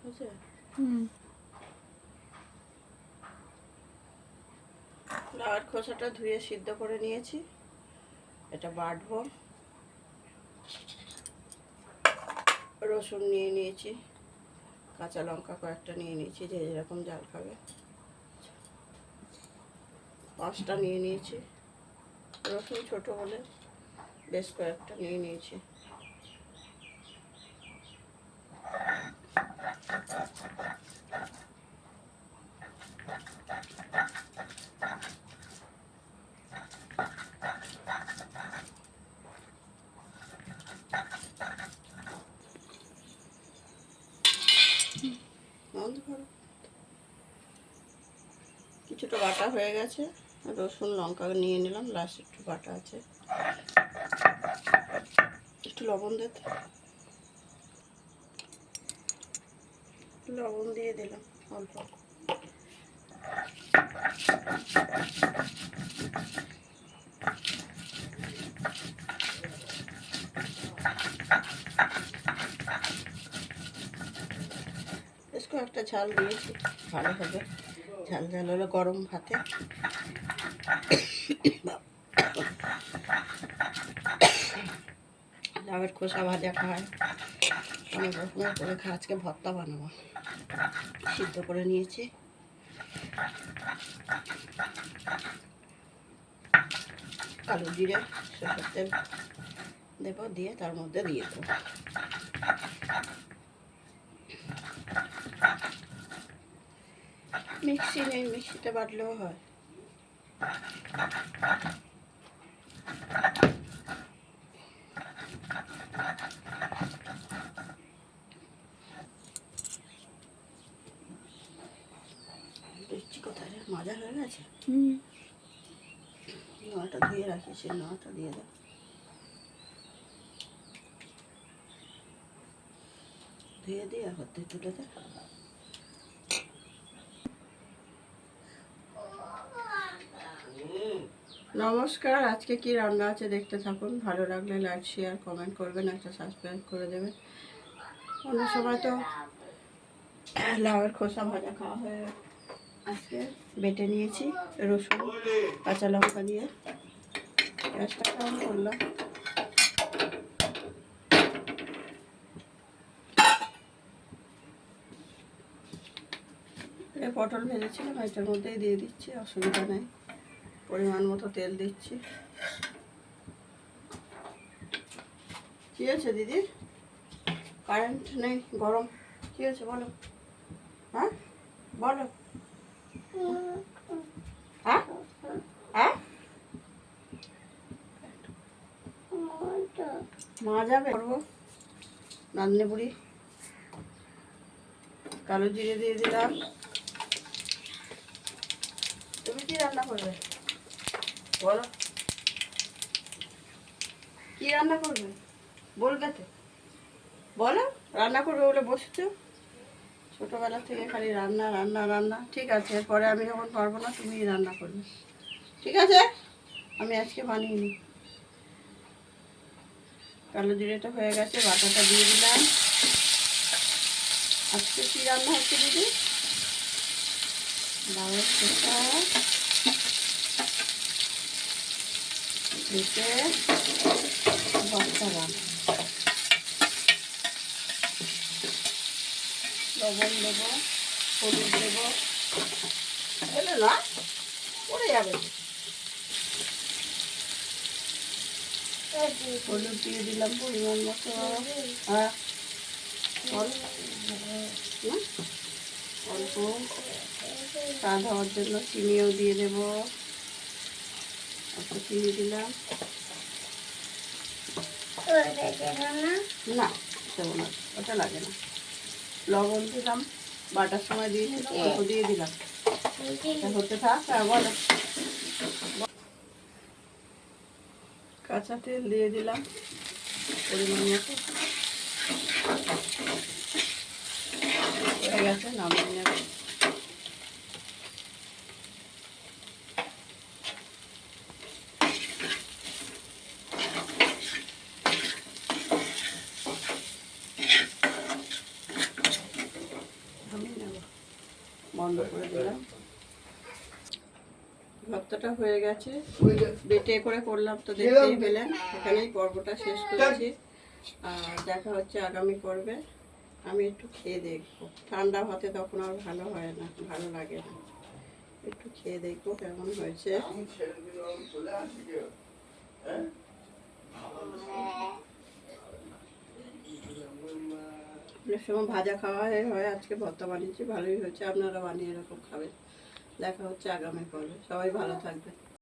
হয়েছে? লাউয়ের খোসাটা ধুয়ে সিদ্ধ করে নিয়েছি, এটা বাটবো। রসুন নিয়ে নিয়েছি, কাঁচা লঙ্কা কয়েকটা নিয়ে নিয়েছি, যে যেরকম ঝাল খাবে। 5টা নিয়ে নিয়েছি, রসুন ছোট বলে বেশ কয়েকটা নিয়ে নিয়েছি। কিছুটা বাটা হয়ে গেছে, রসুন লঙ্কা নিয়ে নিলাম, লাস্ট একটু বাটা আছে। একটু লবণ দিতে, লবণ দিয়ে দিলাম অল্প। বেশ কয়েকটা ঝাল দিয়েছি, ভালো হবে। ঝাল ঝাল হলে গরম ভাতে লাউয়ের খোসা ভাজা খায়, অনেক রকমের করে খায়। আজকে ভর্তা বানাবো। সিদ্ধ করে নিয়েছি, কালো জিরে সরষের তেল দেবো, দিয়ে তার মধ্যে দিয়ে দেবো। মিক্সি নেই, মিক্সিতে বাটলেও হয়। দেখছি কোথায় মাজা হয়ে গেছে। নোয়াটা ধুয়ে রাখিস, নোয়াটা দিয়ে দাও। ধুয়ে দিয়ে হতে তুলে দে। নমস্কার, আজকে কি রান্না আছে দেখতে থাকুন। ভালো লাগলে লাইক শেয়ার কমেন্ট করবেন, একটা সাবস্ক্রাইব করে দেবেন। অন্য সময় তো লাউয়ের খোসা ভাজা খাওয়া হয়ে, আজকে বেটে নিয়েছি রসুন কাঁচা লঙ্কা দিয়ে। গ্যাসটা কেমন করলাম, পটল ভেজেছিলাম, এটার মধ্যেই দিয়ে দিচ্ছি, অসুবিধা নেই। পরিমাণ মতো তেল দিচ্ছি। কী হয়েছে দিদি? কারেন্ট নেই, গরম। কী হয়েছে বলো? হ্যাঁ বলো। হ্যাঁ হ্যাঁ, মা যাবে করবো রান্নে বুড়ি। কালো জিরে দিয়ে দিলাম। তুমি কি রান্না করবে বলো? কি রান্না করবে বলবে তো, বলো। রান্না করবে বলে বসছো, ছোটোবেলা থেকে খালি রান্না রান্না রান্না। ঠিক আছে, এরপরে আমি যখন পারবো না তুমি রান্না করবে, ঠিক আছে? আমি আজকে বানিয়ে নিই। কালো জিরেটা হয়ে গেছে, বাটাটা দিয়ে দিলাম। আজকে কী রান্না হচ্ছে দিদি? লাউয়ের খোসা দিতে ভর্তা বানাবো। লবণ দেবো, হলুদ দেবো, এলে না পড়ে যাবে। হলুদ দিয়ে দিলাম পরিমাণ মতো। হ্যাঁ অল্প স্বাদ হওয়ার জন্য চিনিও দিয়ে দেবো, একটু চিনি দিলাম। না দেবো না, ওটা লাগে না। লবণ দিলাম, বাটার সময় দিয়েছি, অল্প দিয়ে দিলাম। হতে থাক। হ্যাঁ বলো। কাঁচা তেল দিয়ে দিলাম পরিমাণ মতো, হয়ে গেছে, নামিয়ে নেব। বন্ধ করে দিলাম। ভর্তাটা হয়ে গেছে, বেটে করে করলাম তো দেখতেই পেলেন। এখানেই পর্বটা শেষ করেছি, আর দেখা হচ্ছে আগামী পর্বে। আমি একটু খেয়ে দেখবো, ঠান্ডা ভাতে তখন আর ভালো হয় না, ভালো লাগে না। একটু খেয়ে দেখবো কেমন হয়েছে। অনেক সময় ভাজা খাওয়া হয়, আজকে ভর্তা বানিয়েছি, ভালোই হয়েছে। আপনারা বানিয়ে এরকম খাবেন। দেখা হচ্ছে আগামী পর্বে। সবাই ভালো থাকবেন।